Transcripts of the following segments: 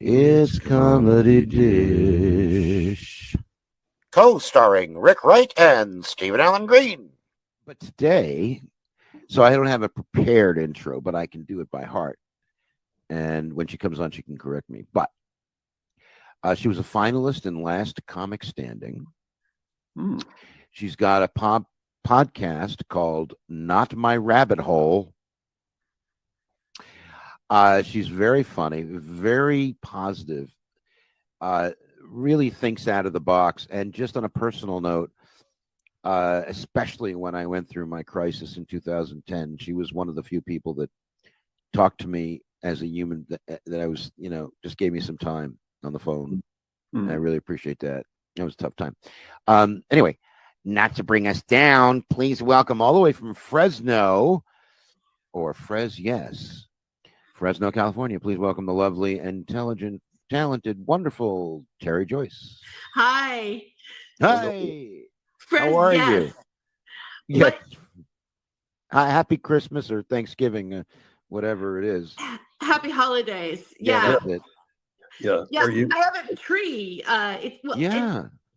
It's Comedy Dish. Co-starring Rick Wright and Stephen Allen Green. But today, so I don't have a prepared intro, but I can do it by heart. And when she comes on, she can correct me. But she was a finalist in Last Comic Standing. She's got a podcast called Not My Rabbit Hole. She's very funny, very positive, really thinks out of the box. And just on a personal note, especially when I went through my crisis in 2010, she was one of the few people that talked to me as a human that I was, just gave me some time on the phone. I really appreciate that. It was a tough time. Anyway, not to bring us down, please welcome all the way from Fresno, or Fresno, California. Please welcome the lovely, intelligent, talented, wonderful Tere Joyce. Hi. Hi. How are you? Yes. Happy Christmas or Thanksgiving, whatever it is. Happy holidays. Yeah. Yeah. I have a tree.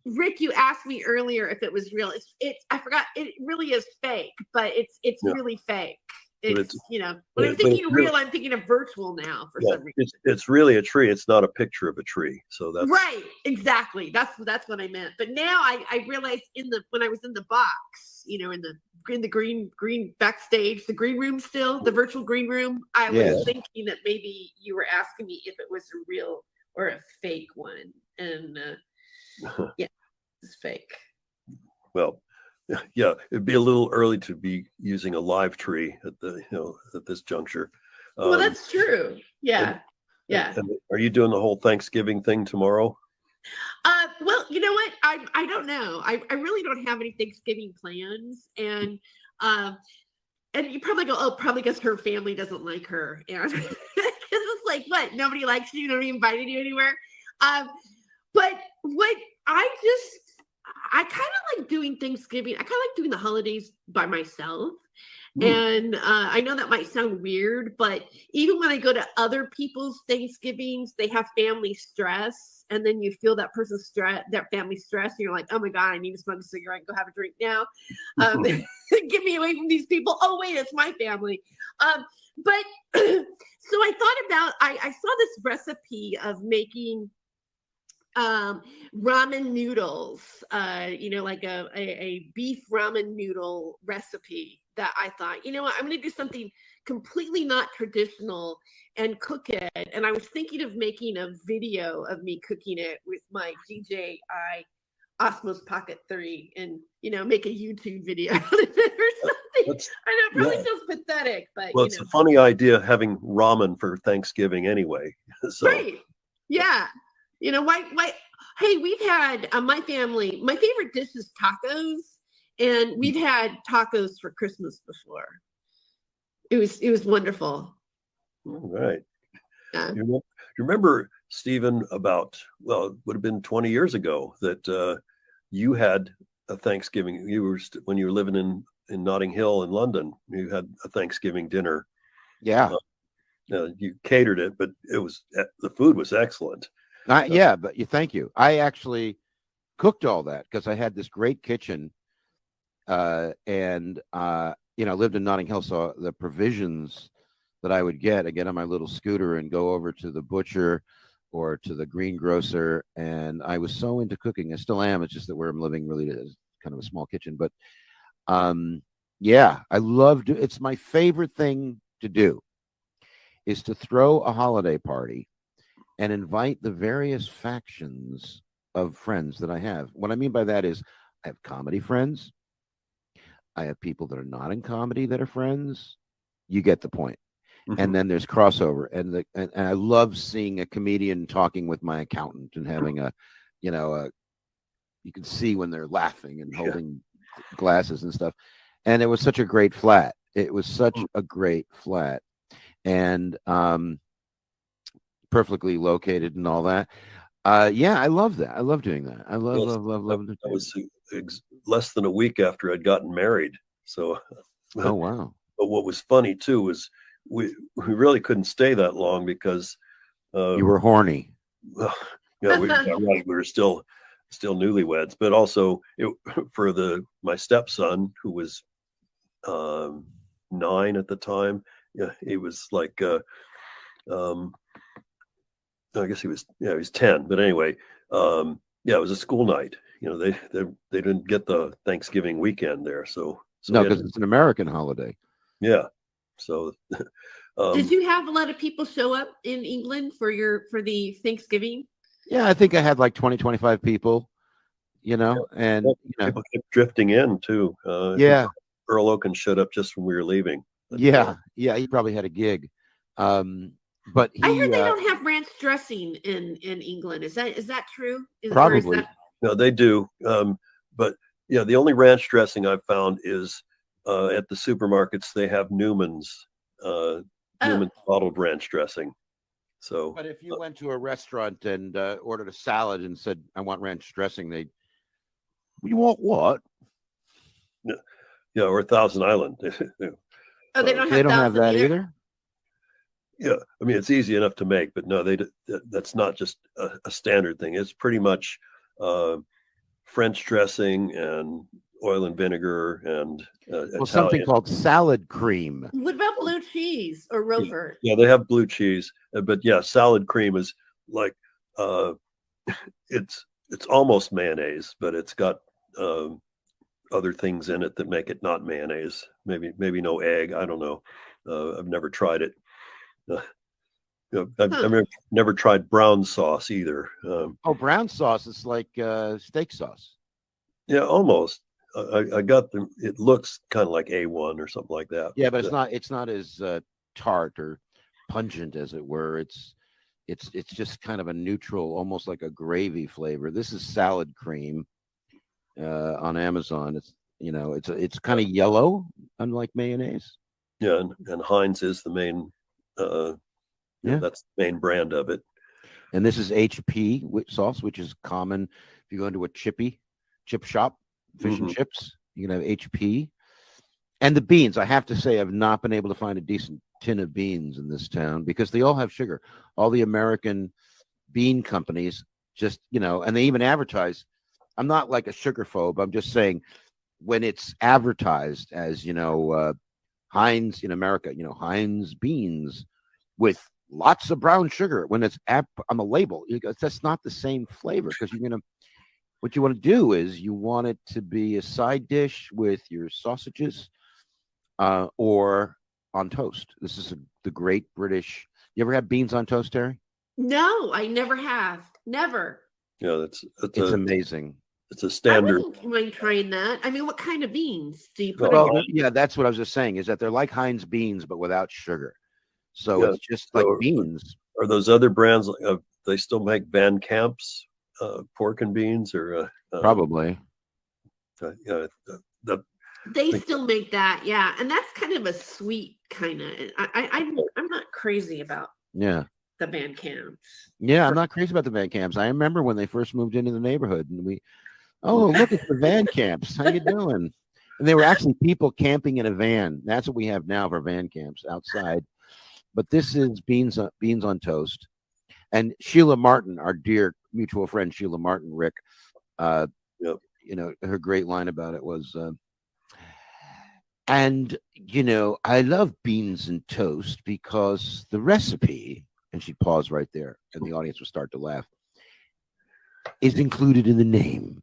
Rick, you asked me earlier if it was real. It's I forgot. It really is fake, but it's really fake. It's when I'm thinking of real, I'm thinking of virtual now for some reason. It's really a tree. It's not a picture of a tree. So that's right. Exactly. That's what I meant. But now I realized when I was in the box, in the green backstage, the green room still, the virtual green room, I was thinking that maybe you were asking me if it was a real or a fake one. And it's fake. Well, yeah, it'd be a little early to be using a live tree at this juncture. Well, that's true. Yeah. And are you doing the whole Thanksgiving thing tomorrow? Well, you know what? I don't know. I really don't have any Thanksgiving plans, and you probably go, oh, probably because her family doesn't like her, and because it's like, what? Nobody likes you. Nobody invited you anywhere. But what I kind of like doing Thanksgiving. I kind of like doing the holidays by myself. And I know that might sound weird, but even when I go to other people's Thanksgivings, they have family stress. And then you feel that person's stress, that family stress. And you're like, oh my God, I need to smoke a cigarette and go have a drink now. Get me away from these people. Oh, wait, it's my family. But so I thought about, I saw this recipe of making ramen noodles, like a beef ramen noodle recipe that I thought, I'm going to do something completely not traditional and cook it. And I was thinking of making a video of me cooking it with my DJI Osmos Pocket 3 and, make a YouTube video out of it or something. I know it probably sounds pathetic, but it's a funny idea having ramen for Thanksgiving anyway. So. Right. Yeah. Why? Hey, we've had my family. My favorite dish is tacos, and we've had tacos for Christmas before. It was wonderful. All right. Yeah. You remember, Stephen, it would have been 20 years ago that you had a Thanksgiving. When you were living in Notting Hill in London, you had a Thanksgiving dinner. Yeah. You catered it, but the food was excellent. But thank you. I actually cooked all that because I had this great kitchen, and lived in Notting Hill, so the provisions that I would get on my little scooter and go over to the butcher or to the greengrocer, and I was so into cooking. I still am. It's just that where I'm living really is kind of a small kitchen, but I love it's my favorite thing to do is to throw a holiday party and invite the various factions of friends that I have. What I mean by that is I have comedy friends. I have people that are not in comedy that are friends. You get the point. Mm-hmm. And then there's crossover. And I love seeing a comedian talking with my accountant and having you can see when they're laughing and holding glasses and stuff. And it was such a great flat. It was such a great flat. And perfectly located and all that. I love that. I love doing that. I love that was less than a week after I'd gotten married. So, oh wow! But what was funny too was we really couldn't stay that long because you were horny. well, yeah, right. We were still newlyweds, but also for my stepson, who was 9 at the time. Yeah, he was like I guess he was 10, but anyway, it was a school night. They didn't get the Thanksgiving weekend there, so No, because it's an American holiday. Yeah. So did you have a lot of people show up in England for the Thanksgiving? Yeah, I think I had like 20, 25 people, and people kept drifting in too. Yeah. Earl Oaken showed up just when we were leaving. But, Yeah, he probably had a gig. But I heard they don't have ranch dressing in England. Is that true? Probably. No, they do. But the only ranch dressing I've found is at the supermarkets. They have Newman's bottled ranch dressing. So, but if you went to a restaurant and ordered a salad and said, "I want ranch dressing," you want what? Yeah, or Thousand Island. Oh, they don't have that either. Yeah, I mean, it's easy enough to make, but no, that's not just a standard thing. It's pretty much French dressing and oil and vinegar and something called salad cream. What about blue cheese or Rover? Yeah, they have blue cheese, but salad cream is like it's almost mayonnaise, but it's got other things in it that make it not mayonnaise. Maybe no egg. I don't know. I've never tried it. I've never tried brown sauce either. Brown sauce is like steak sauce. Yeah, almost. I got them. It looks kind of like A1 or something like that. Yeah, but it's not as tart or pungent, as it were. It's just kind of a neutral, almost like a gravy flavor. This is salad cream on Amazon. It's kind of yellow, unlike mayonnaise. Yeah, and Heinz is the main. That's the main brand of it. And this is HP sauce, which is common if you go into a chip shop, fish and chips. You can have HP. And the beans, I have to say, I've not been able to find a decent tin of beans in this town because they all have sugar. All the American bean companies just, and they even advertise. I'm not like a sugar phobe. I'm just saying when it's advertised as, Heinz in America, Heinz beans with lots of brown sugar, when it's on the label, that's not the same flavor because what you want to do is you want it to be a side dish with your sausages or on toast. This is the great British. You ever had beans on toast, Tere? No, I never have. Never. Yeah, it's amazing. It's a standard. I wouldn't mind trying that. I mean, what kind of beans do you put in? Yeah, that's what I was just saying, is that they're like Heinz beans, but without sugar. So it's just like beans. Are those other brands, they still make Van Camp's pork and beans or? Probably. They still make that, yeah. And that's kind of a sweet kind of, I'm not crazy about the Van Camps. Yeah, I'm not crazy about the Van Camps. I remember when they first moved into the neighborhood and look at the Van Camps. How you doing? And they were actually people camping in a van. That's what we have now for Van Camps outside. But this is beans on toast. And Sheila Martin, our dear mutual friend Sheila Martin, Rick, her great line about it was, I love beans and toast because the recipe, and she'd pause right there, and the audience would start to laugh, is included in the name,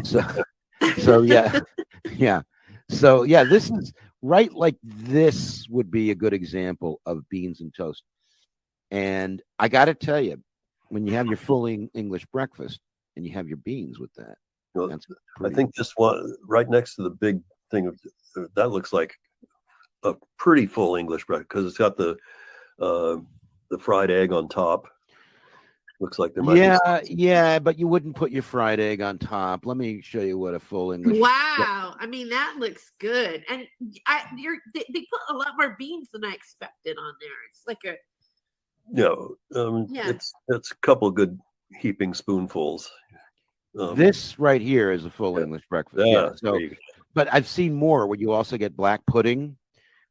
So yeah. So yeah, this is right. Like this would be a good example of beans and toast. And I got to tell you, when you have your full English breakfast and you have your beans with that, I think this one right next to the big thing that looks like a pretty full English breakfast because it's got the fried egg on top. Looks like there might be. Yeah, but you wouldn't put your fried egg on top. Let me show you what a full English. Wow, I mean that looks good, and they put a lot more beans than I expected on there. It's like a it's a couple good heaping spoonfuls. This right here is a full English breakfast. Yeah. So, but I've seen more where you also get black pudding,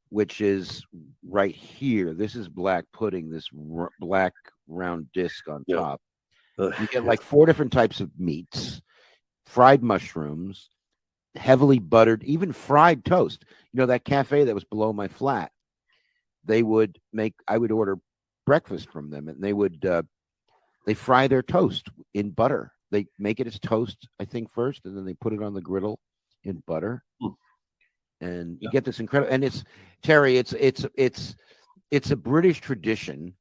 which is right here. This is black pudding. This black round disc on Yeah. top. You get like 4 different types of meats, fried mushrooms, heavily buttered, even fried toast. You know, that cafe that was below my flat, I would order breakfast from them, and they fry their toast in butter. They make it as toast, I think, first, and then they put it on the griddle in butter. And you get this incredible, and it's Terry, it's a British tradition,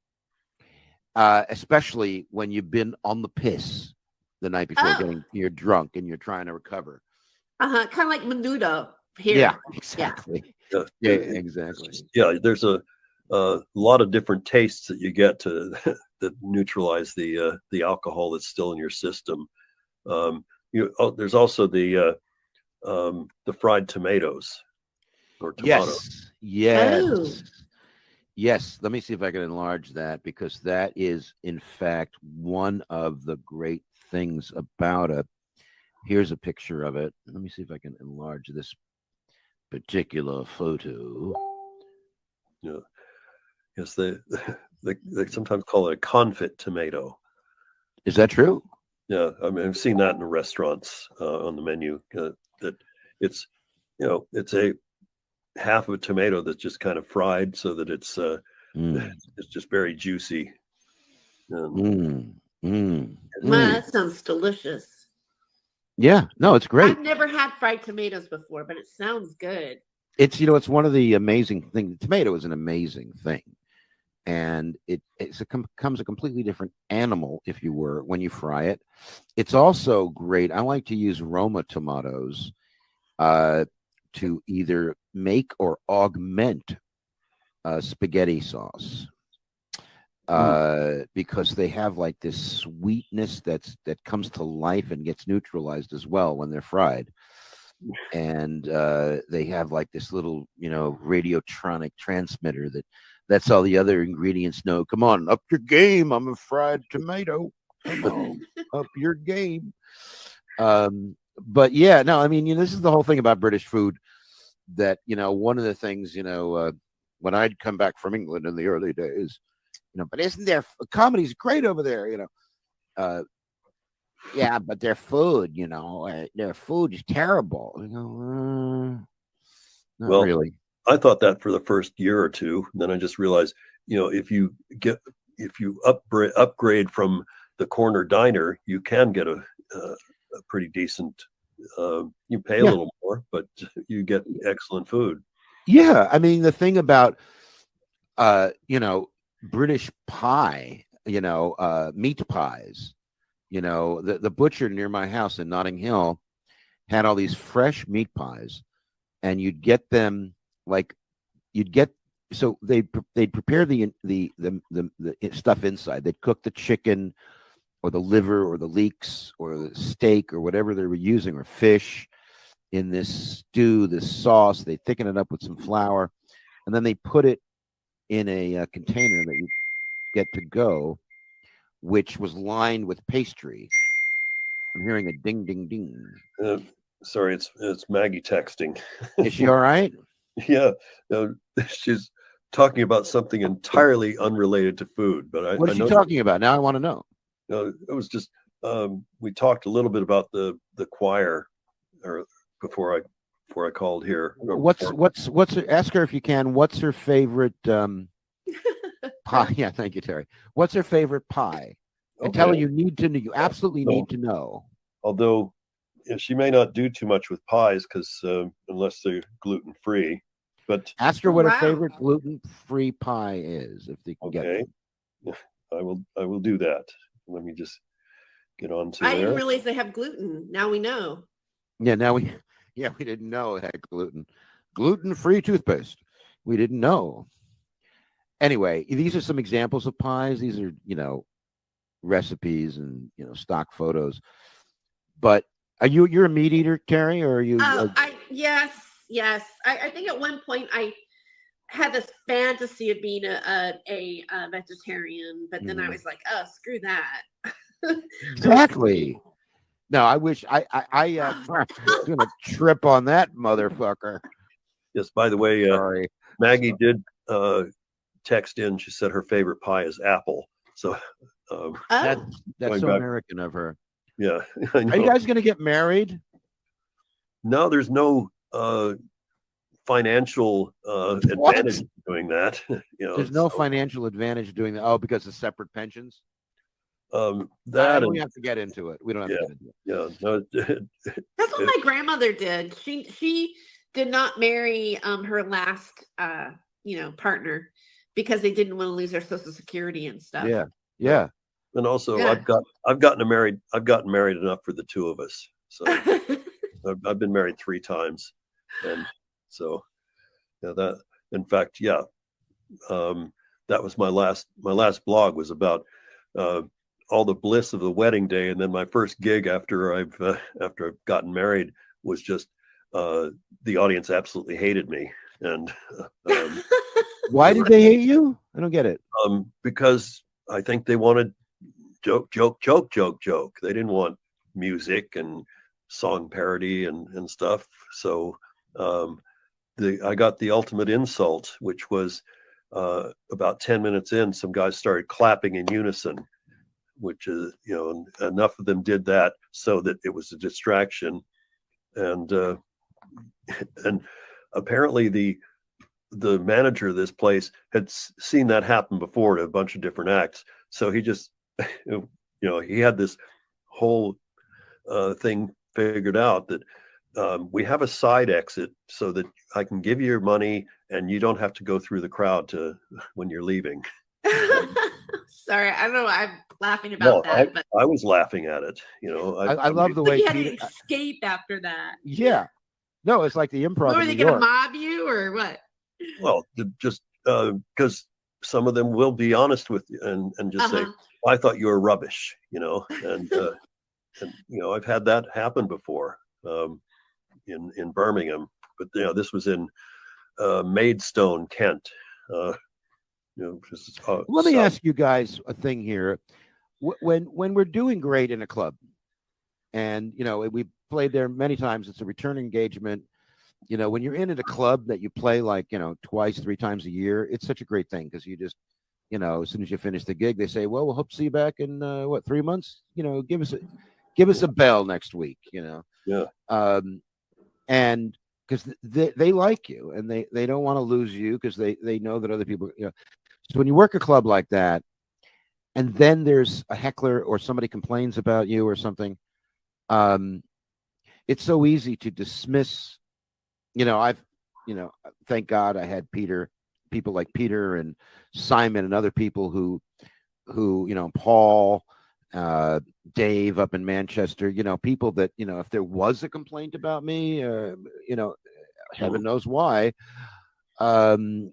especially when you've been on the piss the night before, you're drunk and you're trying to recover. Kind of like menudo here. Yeah, exactly. Yeah, exactly. Yeah, there's a lot of different tastes that you get to that neutralize the alcohol that's still in your system. There's also the fried tomatoes or tomatoes. Yes. Let me see if I can enlarge that, because that is, in fact, one of the great things about it. Here's a picture of it. Let me see if I can enlarge this particular photo. Yeah. Yes, they sometimes call it a confit tomato. Is that true? Yeah, I mean, I've seen that in the restaurants on the menu. That it's a half of a tomato that's just kind of fried so that it's just very juicy. That sounds delicious. Yeah, no, it's great. I've never had fried tomatoes before, but it sounds good. It's it's one of the amazing things. The tomato is an amazing thing, and it becomes a completely different animal, if you were, when you fry it. It's also great. I like to use Roma tomatoes to either make or augment spaghetti sauce, because they have like this sweetness that comes to life and gets neutralized as well when they're fried. And they have like this little, radiotronic transmitter that's all the other ingredients know. Come on, up your game. I'm a fried tomato. Come on, up your game. But yeah, no, I mean, this is the whole thing about British food, that, one of the things, when I'd come back from England in the early days, but isn't their comedy's great over there, yeah, but their food, their food is terrible. Not really. I thought that for the first year or two. Then I just realized, if you upgrade from the corner diner, you can get a pretty decent. You pay a little more, but you get excellent food. Yeah, I mean, the thing about British pie, meat pies. The butcher near my house in Notting Hill had all these fresh meat pies, and you'd get them so they'd prepare the stuff inside. They'd cook the chicken or the liver or the leeks or the steak or whatever they were using, or fish, in this stew, this sauce. They thicken it up with some flour, and then they put it in a container that you get to go, which was lined with pastry. I'm hearing a ding, ding, ding. Sorry, it's Maggie texting. Is she all right? Yeah, she's talking about something entirely unrelated to food. But what is she talking about? Now I want to know. It was just we talked a little bit about the choir, or before I called here. Ask her if you can. What's her favorite pie? Yeah, thank you, Terry. What's her favorite pie? And tell her you absolutely need to know. Although she may not do too much with pies, because unless they're gluten free. But ask her what her favorite gluten free pie is, if they can get it. I will do that. Let me just get on to I didn't realize they have gluten. Now we know. Yeah, we didn't know it had gluten. Gluten-free toothpaste. We didn't know. Anyway, these are some examples of pies. These are, recipes and, stock photos. But you're a meat eater, Terry, or are you? Yes. I think at one point I had this fantasy of being a vegetarian, but then I was like, oh, screw that. Exactly. No, I wish I was gonna trip on that motherfucker. Yes, by the way, Maggie did text in. She said her favorite pie is apple. So That's Oh, going so back, American of her. yeah, I Are you know. guys going to get married? No, there's no financial What? advantage to doing that. There's no financial advantage doing that. Oh, because of separate pensions. That We and have to get into it. We don't have yeah, to get into it. yeah, no, that's what my grandmother did. She did not marry her last partner because they didn't want to lose their social security and stuff. Yeah, yeah. and also Yeah. I've gotten married enough for the two of us. So I've been married 3 times, and so yeah, that in fact, yeah, that was my last blog was about all the bliss of the wedding day, and then my first gig after I've gotten married was just the audience absolutely hated me, and Why did they hate you? I don't get it. because I think they wanted joke. They didn't want music and song parody and stuff. So I got the ultimate insult, which was about 10 minutes in, some guys started clapping in unison, which is, enough of them did that so that it was a distraction. And apparently the manager of this place had seen that happen before to a bunch of different acts. So he just, he had this whole thing figured out that we have a side exit so that I can give you your money and you don't have to go through the crowd when you're leaving. Sorry, I don't know. I'm laughing about that, but I was laughing at it. I love the way you had Peter. to escape after that. Yeah, no, it's like the improv. Were in they New going to York. mob you or what? Well, just because some of them will be honest with you and just say, well, I thought you were rubbish, and I've had that happen before in Birmingham, but this was in Maidstone, Kent. Let me ask you guys a thing here. When we're doing great in a club, and we played there many times, it's a return engagement. When you're in at a club that you play like twice, 3 times a year, it's such a great thing because you just as soon as you finish the gig, they say, well, we'll hope to see you back in 3 months. Give us a bell next week. Yeah. And because they like you and they don't want to lose you because they know that other people. So when you work a club like that, and then there's a heckler or somebody complains about you or something, it's so easy to dismiss. Thank God I had people like Peter and Simon and other people who Paul, Dave up in Manchester, people that, if there was a complaint about me, heaven knows why, something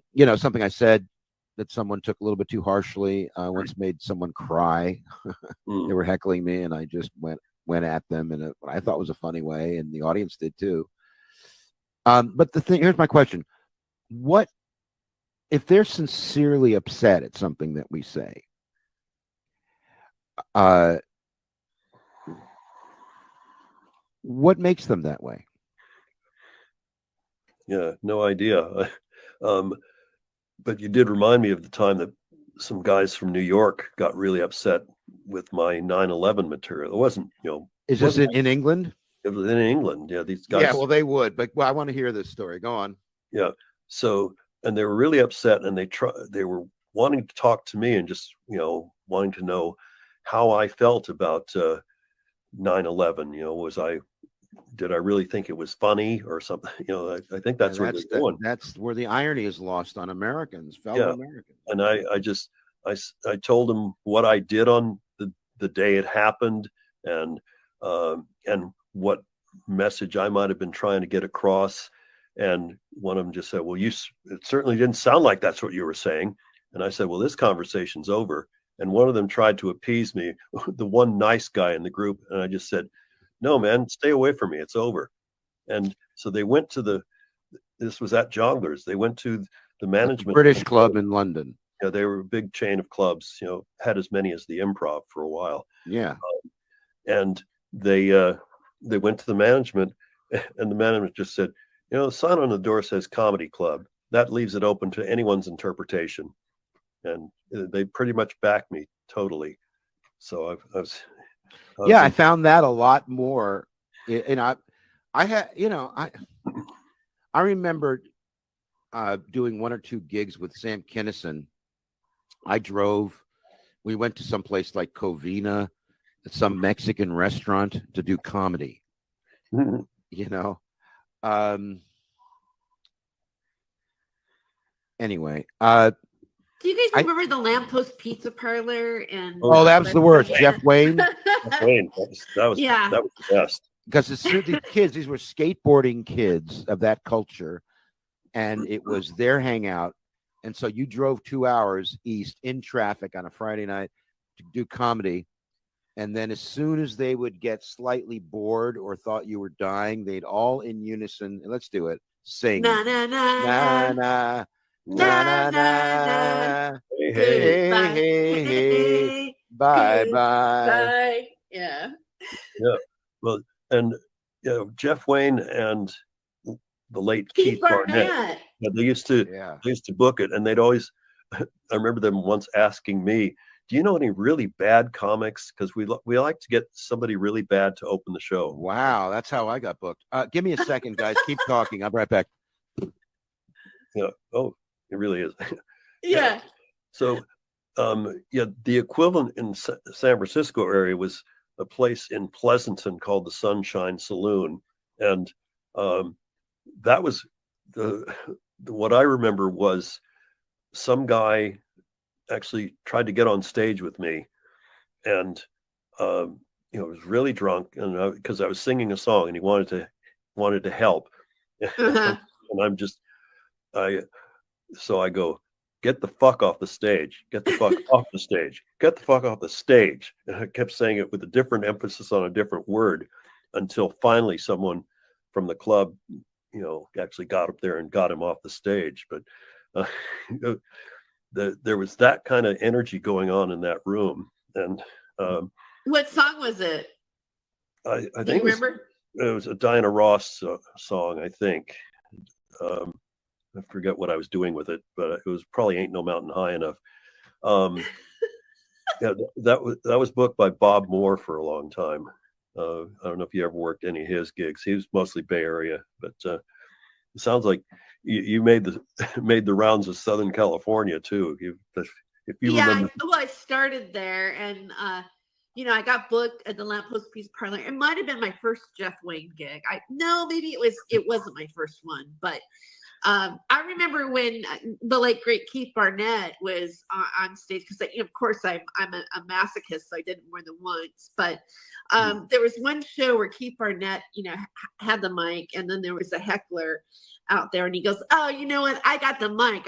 I said that someone took a little bit too harshly, once made someone cry. They were heckling me and I just went at them in what I thought was a funny way, and the audience did too. But here's my question. What if they're sincerely upset at something that we say? What makes them that way? Yeah, no idea. But you did remind me of the time that some guys from New York got really upset with my 9/11 material. It wasn't, Is this in England? It was in England. Yeah, these guys. Yeah, well, they would, but I want to hear this story. Go on. Yeah. So, and they were really upset, and they were wanting to talk to me and just, wanting to know how I felt about 9/11. Did I really think it was funny or something? I think that's where they're going. That's where the irony is lost on Americans, fellow Americans. And I told them what I did on the day it happened, and what message I might have been trying to get across. And one of them just said, well, it certainly didn't sound like that's what you were saying. And I said, well, this conversation's over. And one of them tried to appease me, the one nice guy in the group. And I just said, no, man, stay away from me. It's over. And so they went to this was at Jongleurs. They went to the management British club in London. Yeah, they were a big chain of clubs, had as many as the Improv for a while. Yeah. And they went to the management, and the management just said, the sign on the door says comedy club. That leaves it open to anyone's interpretation. And they pretty much backed me totally. So I found that a lot more. And I had, I remember doing 1 or 2 gigs with Sam Kinison. We went to some place like Covina, some Mexican restaurant to do comedy, Do Anyway, you guys remember the Lamppost Pizza Parlor? And that was the worst. Jeff Wayne. Wayne, that was the best. Because these kids, these were skateboarding kids of that culture, and it was their hangout. And so you drove 2 hours east in traffic on a Friday night to do comedy. And then as soon as they would get slightly bored or thought you were dying, they'd all in unison, and let's do it, sing. Na na na Na na na na na. Hey, hey, hey. Bye bye. Yeah. Yeah. Well, and Jeff Wayne and the late Keith Barnett. They used to book it, and they'd always. I remember them once asking me, "Do you know any really bad comics? Because we like to get somebody really bad to open the show." Wow, that's how I got booked. Give me a second, guys. Keep talking. I'll be right back. Yeah. Oh, it really is. Yeah. So, the equivalent in San Francisco area was a place in Pleasanton called the Sunshine Saloon, and that was what I remember was some guy actually tried to get on stage with me, and was really drunk, and because I was singing a song, and he wanted to help, and so I go, "Get the fuck off the stage! Get the fuck off the stage! Get the fuck off the stage!" And I kept saying it with a different emphasis on a different word, until finally someone from the club, actually got up there and got him off the stage. But there was that kind of energy going on in that room. And what song was it? I think it was a Diana Ross song, I think. I forget what I was doing with it, but it was probably "Ain't No Mountain High Enough." That was booked by Bob Moore for a long time. I don't know if you ever worked any of his gigs. He was mostly Bay Area, but it sounds like you made the rounds of Southern California too. If you remember. Well, I started there, and I got booked at the Lamppost Pizza Parlor. It might have been my first Jeff Wayne gig. Maybe it wasn't my first one, but I remember when the late great Keith Barnett was on stage, because of course I'm a masochist, so I did it more than once. But there was one show where Keith Barnett, had the mic, and then there was a heckler out there, and he goes, "Oh, you know what? I got the mic.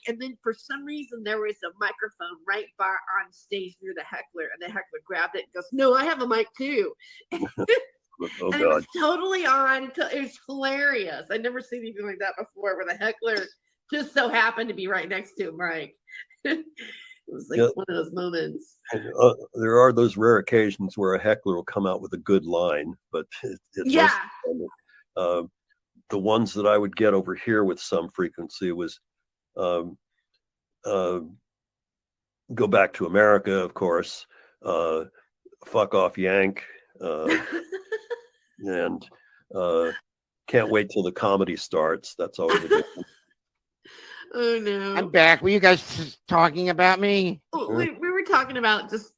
And then for some reason there was a microphone right on stage near the heckler, and the heckler grabbed it and goes, "No, I have a mic too." Oh, and God. It was totally on. It was hilarious. I'd never seen anything like that before, where the heckler just so happened to be right next to him, right? It was like one of those moments. There are those rare occasions where a heckler will come out with a good line, but the ones that I would get over here with some frequency was "Go Back to America," of course, "Fuck Off Yank," and "Can't Wait Till the Comedy Starts." That's always a good one. Oh no! I'm back. Were you guys talking about me? We were talking about just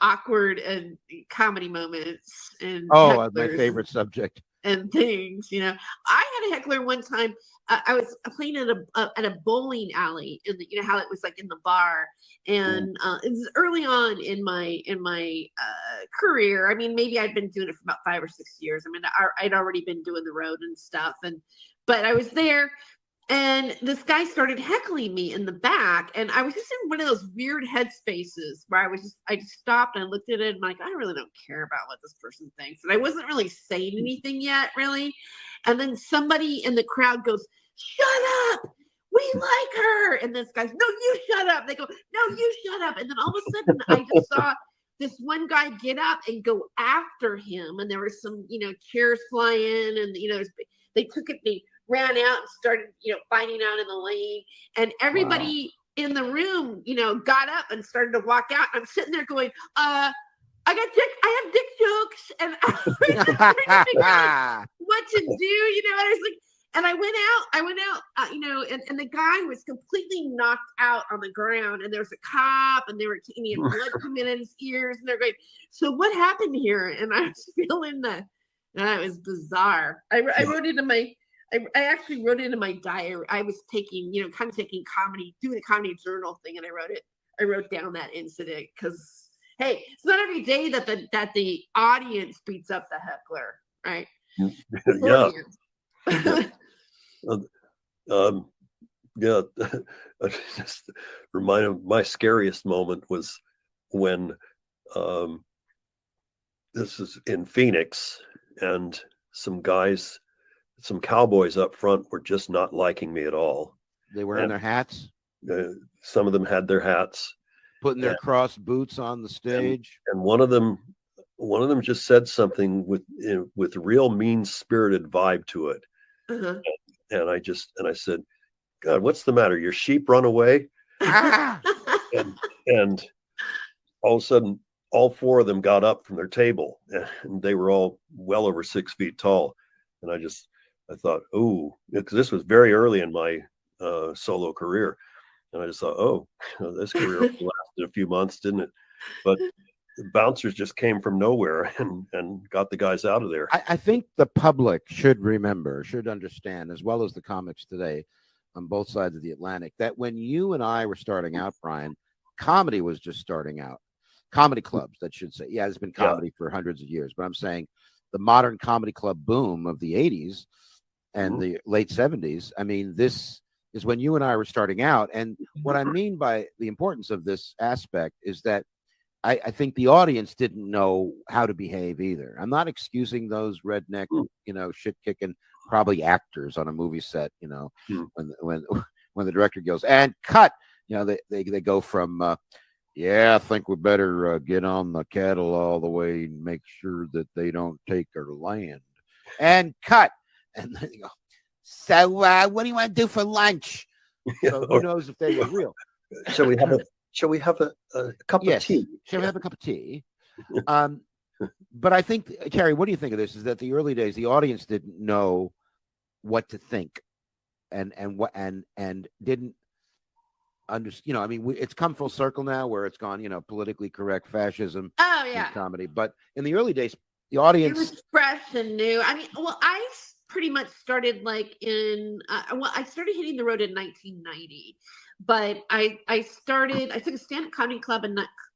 awkward and comedy moments, and my favorite subject and things. I had a heckler one time. I was playing at a bowling alley in the how it was like in the bar, and it was early on in my career. I mean, maybe I'd been doing it for about 5 or 6 years. I mean, I'd already been doing the road and stuff, but I was there. And this guy started heckling me in the back, and I was just in one of those weird headspaces where I just stopped and I looked at it and I'm like, I really don't care about what this person thinks. And I wasn't really saying anything yet, really. And then somebody in the crowd goes, "Shut up! We like her!" And this guy's, "No, you shut up!" They go, "No, you shut up!" And then all of a sudden, I just saw this one guy get up and go after him, and there were some, chairs flying, and they took it. They ran out and started, fighting out in the lane, and everybody in the room, got up and started to walk out. I'm sitting there going, I have dick jokes, and I was just trying to figure out what to do, and I was like, and I went out, and the guy was completely knocked out on the ground, and there was a cop, and he had blood coming in his ears, and they're going, so what happened here? And I was feeling that it was bizarre. I wrote into my, I actually wrote into my diary. I was taking, kind of taking comedy, doing a comedy journal thing, and I wrote down that incident because, hey, it's not every day that the audience beats up the heckler, right? Yeah. Yeah. Just reminded my scariest moment was when this is in Phoenix, and some cowboys up front were just not liking me at all. They wearing their hats. Some of them had their hats, putting their cross boots on the stage, and one of them just said something with real mean-spirited vibe to it. Uh-huh. And I said, God, what's the matter? Your sheep run away? and all of a sudden, all four of them got up from their table, and they were all well over 6 feet tall. And I thought, oh, because this was very early in my solo career. And I just thought, oh, this career lasted a few months, didn't it? But the bouncers just came from nowhere and got the guys out of there. I think the public should understand, as well as the comics today on both sides of the Atlantic, that when you and I were starting out, Brian, comedy was just starting out. Comedy clubs, that should say. Yeah, there's been comedy for hundreds of years, but I'm saying the modern comedy club boom of the 80s and the late 70s. I mean, this is when you and I were starting out. And what I mean by the importance of this aspect is that I think the audience didn't know how to behave either. I'm not excusing those redneck, shit kicking, probably actors on a movie set, when the director goes and cut, they go from, I think we better get on the cattle all the way and make sure that they don't take our land, and cut. And then they go, so what do you want to do for lunch? So who knows if they were real? Shall we have a cup of tea? Shall we have a cup of tea? But I think, Terry, what do you think of this? Is that the early days, the audience didn't know what to think, and didn't understand. I mean, it's come full circle now, where it's gone, politically correct fascism. Oh yeah, comedy. But in the early days, the audience, it was fresh and new. I mean, well, I pretty much started I started hitting the road in 1990. But I took a stand-up comedy club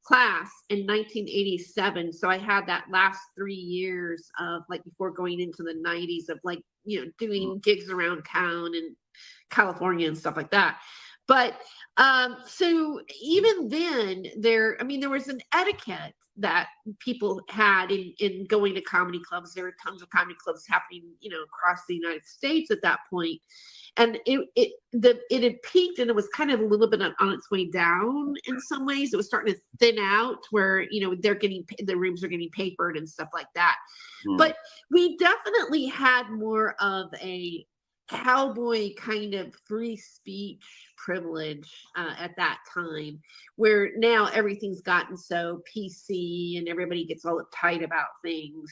class in 1987. So I had that last 3 years of before going into the 90s of doing gigs around town in California and stuff like that. But so even then there was an etiquette that people had in going to comedy clubs. There were tons of comedy clubs happening, across the United States at that point. And it had peaked, and it was kind of a little bit on its way down in some ways. It was starting to thin out, where the rooms are getting papered and stuff like that. But we definitely had more of a cowboy kind of free speech privilege at that time, where now everything's gotten so PC and everybody gets all uptight about things.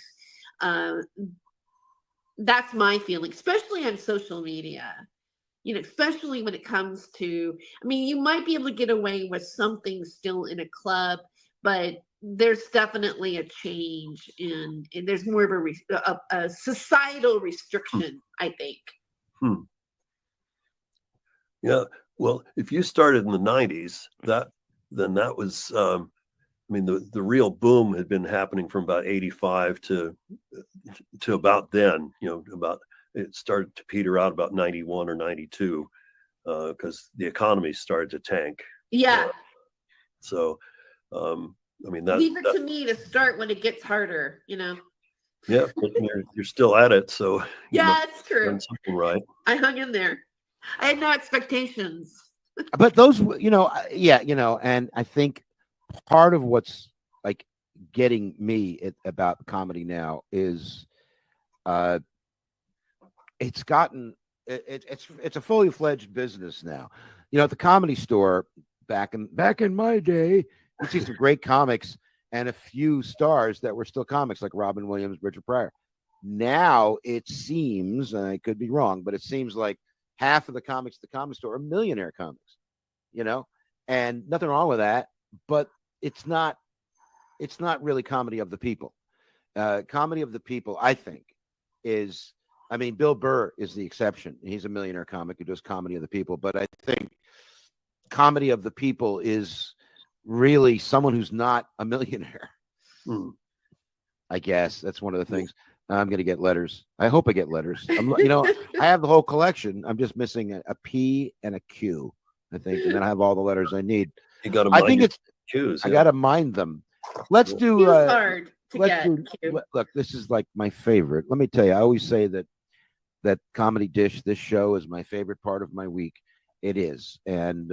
That's my feeling, especially on social media, especially when it comes to, you might be able to get away with something still in a club, but there's definitely a change and there's more of a societal restriction, I think. Yeah. Well, if you started in the 90s, that was, the real boom had been happening from about 85 to about then, it started to peter out about 91 or 92, because the economy started to tank. Yeah. Leave it to me to start when it gets harder, Yeah, but you're still at it, so yeah, it's true. Something right. I hung in there. I had no expectations. But those, and I think part of what's getting me about comedy now is it's a fully fledged business now. at the Comedy Store back in my day, you see some great comics and a few stars that were still comics, like Robin Williams, Richard Pryor. Now it seems, and I could be wrong, but it seems like half of the comics at the Comedy Store are millionaire comics, and nothing wrong with that, but it's not really comedy of the people. Comedy of the people, I think, is, I mean, Bill Burr is the exception. He's a millionaire comic who does comedy of the people, but I think comedy of the people is really someone who's not a millionaire. I guess that's one of the things. I'm going to get letters. I hope I get letters. I have the whole collection. I'm just missing a P and a Q, I think, and then I have all the letters I need. You got to. I think it's Q's. I got to mind them. Let's do. Hard to let's get. do. Look, this is like my favorite. Let me tell you. I always say that comedy dish. This show is my favorite part of my week. It is, and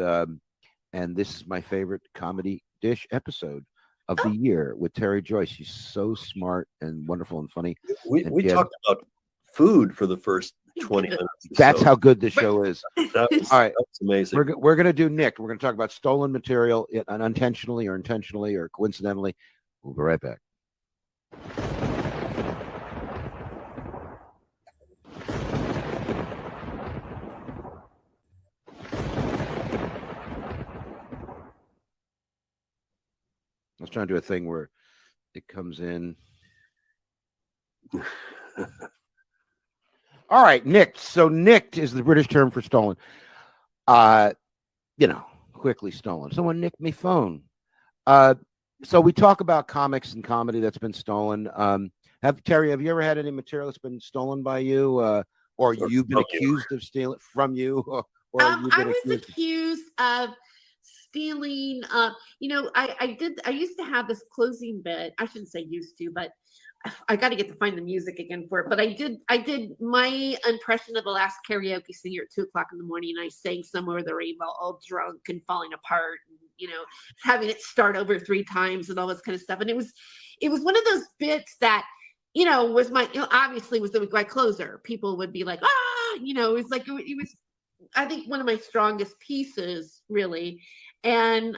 this is my favorite comedy dish episode of the year with Tere, Joyce. She's so smart and wonderful and funny. We talked about food for the first 20 minutes. That's how good this show is. All right, that's amazing. We're going to do Nick. We're going to talk about stolen material, unintentionally or intentionally or coincidentally. We'll be right back. I was trying to do a thing where it comes in. All right, nicked. So nicked is the British term for stolen. Quickly stolen. Someone nicked my phone. So we talk about comics and comedy that's been stolen. Terry, have you ever had any material that's been stolen by you, or you've been accused of stealing from you, or you've been I was accused of stealing. I used to have this closing bit. I shouldn't say used to, but I got to find the music again for it. But I did my impression of the last karaoke singer at 2:00 in the morning. And I sang "Somewhere Over the Rainbow," all drunk and falling apart, and having it start over 3 times and all this kind of stuff. And it was one of those bits that was my obviously was my closer. People would be like, it was like it was. I think one of my strongest pieces, really, and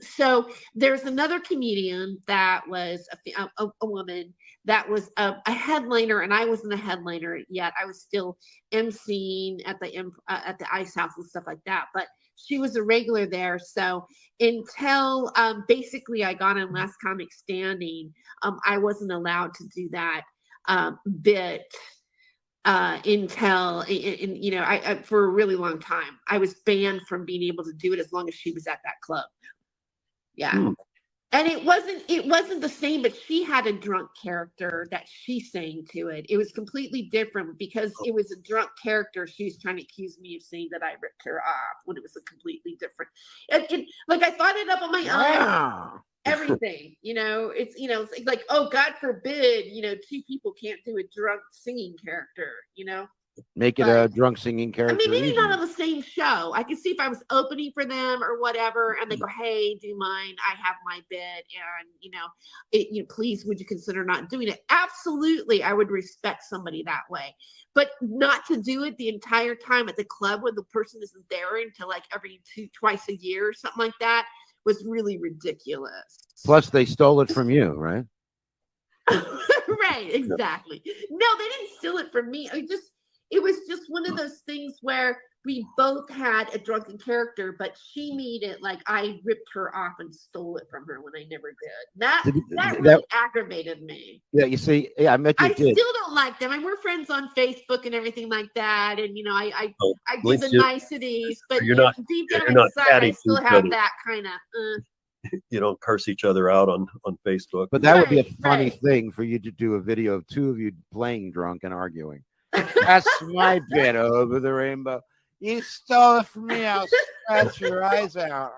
so there's another comedian that was a woman that was a headliner, and I wasn't a headliner yet. I was still emceeing at the Ice House and stuff like that. But she was a regular there. So until basically I got on Last Comic Standing, I wasn't allowed to do that bit until I for a really long time. I was banned from being able to do it as long as she was at that club. Yeah. And it wasn't the same, but she had a drunk character that she sang to it. It was completely different because it was a drunk character. She was trying to accuse me of saying that I ripped her off when it was a completely different. Like I thought it up on my own. Everything, it's like, oh, God forbid, 2 people can't do a drunk singing character, Make it a drunk singing character. I mean, maybe not on the same show. I could see if I was opening for them or whatever, and they go, "Hey, do you mind? I have my bit, and please, would you consider not doing it?" Absolutely, I would respect somebody that way, but not to do it the entire time at the club when the person isn't there until like twice a year or something like that was really ridiculous. Plus, they stole it from you, right? Right, exactly. No, they didn't steal it from me. It was just one of those things where we both had a drunken character, but she made it like I ripped her off and stole it from her when I never did. That really aggravated me. Yeah, you see, I met you. I still don't like them. We're friends on Facebook and everything like that, and I do the niceties, but deep down inside, I still have that kind of. You don't curse each other out on Facebook. But that would be a funny thing for you to do a video of 2 of you playing drunk and arguing. That's my bit over the rainbow. You stole it from me. I'll scratch your eyes out.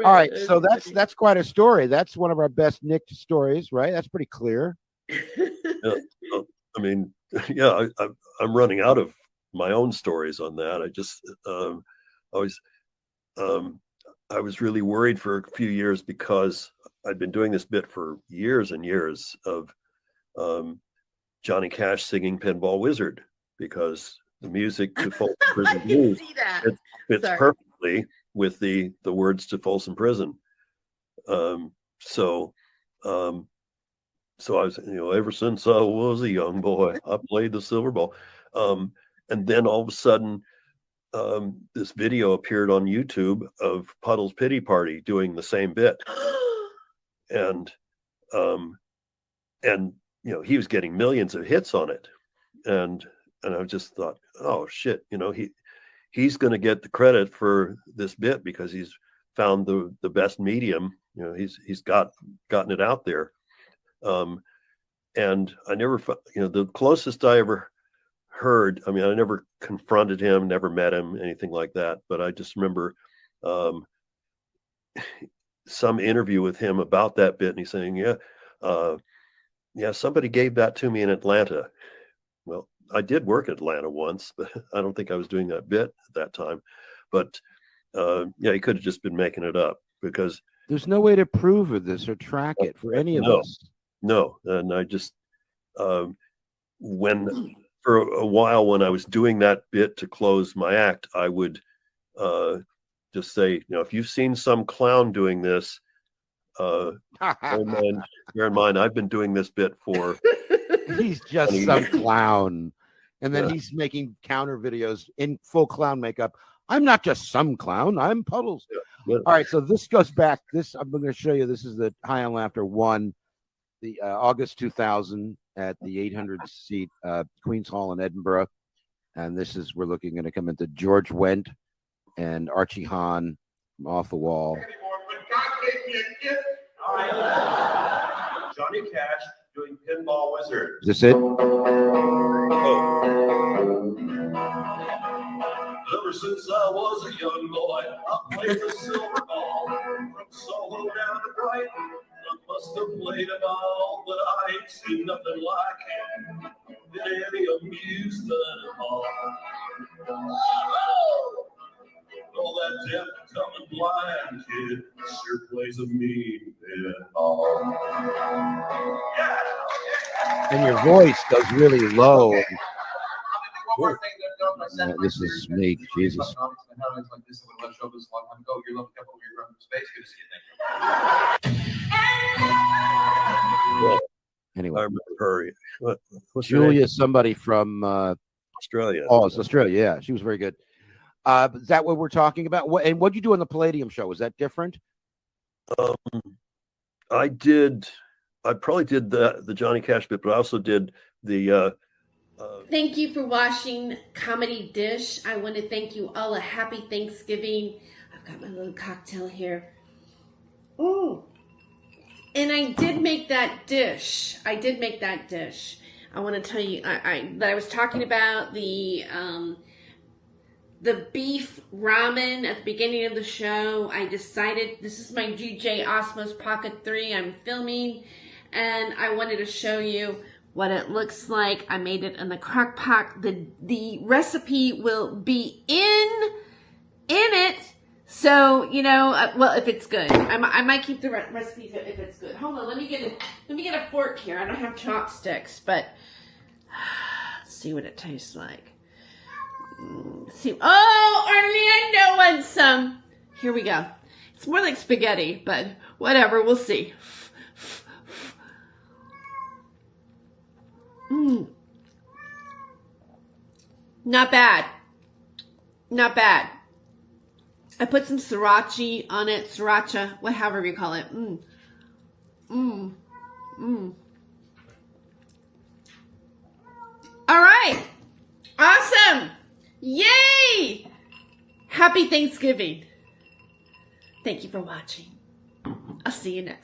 All right, so that's quite a story. That's one of our best nicked stories, right? That's pretty clear. I mean, I'm running out of my own stories on that. I just I was really worried for a few years because I'd been doing this bit for years and years of Johnny Cash singing Pinball Wizard, because the music to Folsom I Prison can Blues see that. fits Sorry. perfectly with the words to Folsom Prison. So I was, ever since I was a young boy, I played the silver ball. And then all of a sudden, this video appeared on YouTube of Puddle's Pity Party doing the same bit. And he was getting millions of hits on it. And I just thought, oh shit, he's going to get the credit for this bit because he's found the best medium. He's gotten it out there. And I never, the closest I ever heard, I never confronted him, never met him, anything like that. But I just remember some interview with him about that bit, and he's saying, yeah, somebody gave that to me in Atlanta. Well, I did work at Atlanta once, but I don't think I was doing that bit at that time. But he could have just been making it up because there's no way to prove this or track it for any of us. No, and I just when for a while when I was doing that bit to close my act, I would just say, if you've seen some clown doing this, bear in mind, I've been doing this bit for. He's just some clown, and then he's making counter videos in full clown makeup. I'm not just some clown. I'm Puddles. Yeah. All right, so this goes back. I'm going to show you. This is the High on Laughter 1, the August 2000 at the 800-seat Queen's Hall in Edinburgh. And we're going to come into George Wendt and Archie Hahn from Off the Wall. But God gave me a gift. Johnny Cash doing Pinball Wizard. Is this it? Ever since I was a young boy, I played the silver ball. From Soho down to Brighton, I must have played them all, but I ain't seen nothing like it in any amusement hall. Oh, that deaf, dumb, and blind kid sure plays a mean pinball. Yeah. And your voice goes really low. Okay. One more thing that This is me, Jesus. Anyway, I remember her. What's her Julia, name? somebody from Australia. Oh, it's Australia. Yeah, she was very good. Is that what we're talking about? And what did you do on the Palladium show? Was that different? I probably did the Johnny Cash bit, but I also did the. Thank you for watching Comedy Dish. I want to thank you all a happy Thanksgiving. I've got my little cocktail here. Ooh. And I did make that dish. I want to tell you that I was talking about the beef ramen at the beginning of the show. I decided this is my DJ Osmos Pocket 3 I'm filming, and I wanted to show you what it looks like. I made it in the crock pot. The recipe will be in it. So, well, if it's good, I might keep the recipes if it's good. Hold on, let me get a fork here. I don't have chopsticks, but let's see what it tastes like. See, oh, Orlando wants some. Here we go. It's more like spaghetti, but whatever. We'll see. Not bad. I put some sriracha on it. Sriracha, however you call it. All right. Awesome. Yay. Happy Thanksgiving. Thank you for watching. I'll see you next.